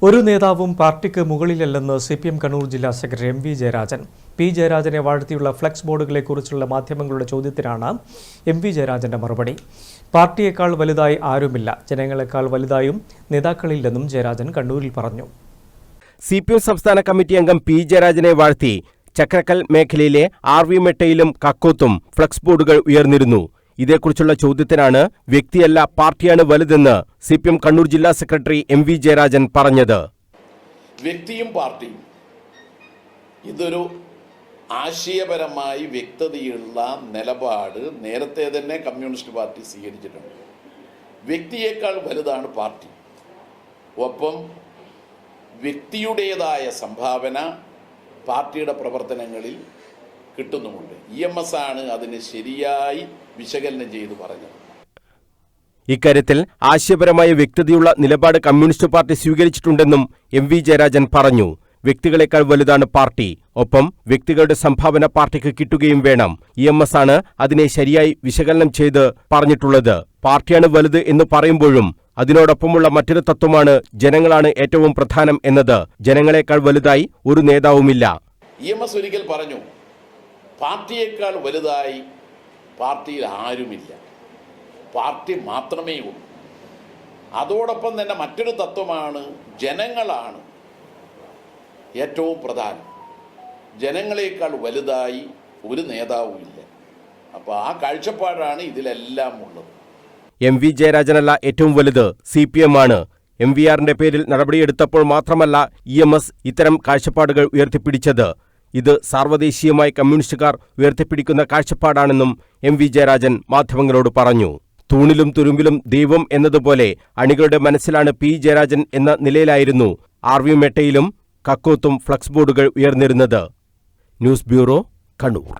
ഒരു നേതാവും പാർട്ടിക്ക് മുകളിലല്ലെന്ന് CPM കണ്ണൂർ ജില്ലാ സെക്രട്ടറി MV ജയരാജൻ. പി ജയരാജനെ വാഴ്ത്തിയുള്ള ഫ്ലെക്സ് ബോർഡുകളെക്കുറിച്ചുള്ള മാധ്യമങ്ങളുടെ ചോദ്യത്തിനാണ് MV ജയരാജന്റെ മറുപടി. പാർട്ടിയേക്കാൾ വലുതായി ആരുമില്ല, ജനങ്ങളെക്കാൾ വലുതായും നേതാക്കളില്ലെന്നും ജയരാജൻ കണ്ണൂരിൽ പറഞ്ഞു. CPM സംസ്ഥാന കമ്മിറ്റി അംഗം പി ജയരാജനെ വാഴ്ത്തി ചക്രക്കൽ മേഖലയിലെ RV മെട്ടയിലും കക്കോത്തും ഫ്ലെക്സ് ബോർഡുകൾ ഉയർന്നിരുന്നു. ഇതേക്കുറിച്ചുള്ള ചോദ്യത്തിനാണ് വ്യക്തിയല്ല പാർട്ടിയാണ് വലുതെന്ന് CPM കണ്ണൂർ ജില്ലാ സെക്രട്ടറി MV ജയരാജൻ പറഞ്ഞത്. വ്യക്തിയും പാർട്ടിയും ഇതൊരു ആശയപരമായി വ്യക്തതയുള്ള നിലപാട് നേരത്തെ തന്നെ കമ്മ്യൂണിസ്റ്റ് പാർട്ടി സ്വീകരിച്ചിട്ടുണ്ട്. വ്യക്തിയേക്കാൾ വലുതാണ് പാർട്ടി. ഒപ്പം വ്യക്തിയുടേതായ സംഭാവന പാർട്ടിയുടെ പ്രവർത്തനങ്ങളിൽ കിട്ടുന്നുമുണ്ട്. EMS ആണ് അതിന് ശരിയായി വിശകലനം ചെയ്തു പറഞ്ഞത്. ഇക്കാര്യത്തിൽ ആശയപരമായ വ്യക്തതയുള്ള നിലപാട് കമ്മ്യൂണിസ്റ്റ് പാർട്ടി സ്വീകരിച്ചിട്ടുണ്ടെന്നും MV ജയരാജൻ പറഞ്ഞു. വ്യക്തികളെക്കാൾ വലുതാണ് പാർട്ടി, ഒപ്പം വ്യക്തികളുടെ സംഭാവന പാർട്ടിക്ക് കിട്ടുകയും വേണം. EMS ആണ് അതിനെ ശരിയായി വിശകലനം ചെയ്ത് പറഞ്ഞിട്ടുള്ളത്. പാർട്ടിയാണ് വലുത് എന്ന് പറയുമ്പോഴും അതിനോടൊപ്പമുള്ള മറ്റൊരു തത്വമാണ് ജനങ്ങളാണ് ഏറ്റവും പ്രധാനം എന്നത്. ജനങ്ങളെക്കാൾ വലുതായി ഒരു നേതാവുമില്ല. EMS ഒരിക്കൽ പറഞ്ഞു, പാർട്ടിയേക്കാൾ വലുതായി പാർട്ടിയിൽ ആരുമില്ല, പാർട്ടി മാത്രമേ ഉള്ളൂ. അതോടൊപ്പം തന്നെ മറ്റൊരു തത്വമാണ് ജനങ്ങളാണ് ഏറ്റവും പ്രധാനം, ജനങ്ങളെക്കാൾ വലുതായി ഒരു നേതാവുമില്ല. അപ്പോൾ ആ കാഴ്ചപ്പാടാണ് ഇതിലെല്ലാം ഉള്ളത്. MV ജയരാജനല്ല ഏറ്റവും വലുത്, CPM ആണ്. MVRന്റെ പേരിൽ നടപടിയെടുത്തപ്പോൾ മാത്രമല്ല EMS ഇത്തരം കാഴ്ചപ്പാടുകൾ ഉയർത്തിപ്പിടിച്ചത്. ഇത് സാർവദേശീയമായി കമ്മ്യൂണിസ്റ്റുകാർ ഉയർത്തിപ്പിടിക്കുന്ന കാഴ്ചപ്പാടാണെന്നും MV ജയരാജൻ മാധ്യമങ്ങളോട് പറഞ്ഞു. തൂണിലും തുരുമ്പിലും ദൈവം എന്നതുപോലെ അണികളുടെ മനസ്സിലാണ് പി ജയരാജൻ എന്ന നിലയിലായിരുന്നു RV മെട്ടയിലും കക്കോത്തും ഫ്ലക്സ് ബോർഡുകൾ ഉയർന്നിരുന്നത്. News bureau, Kannur.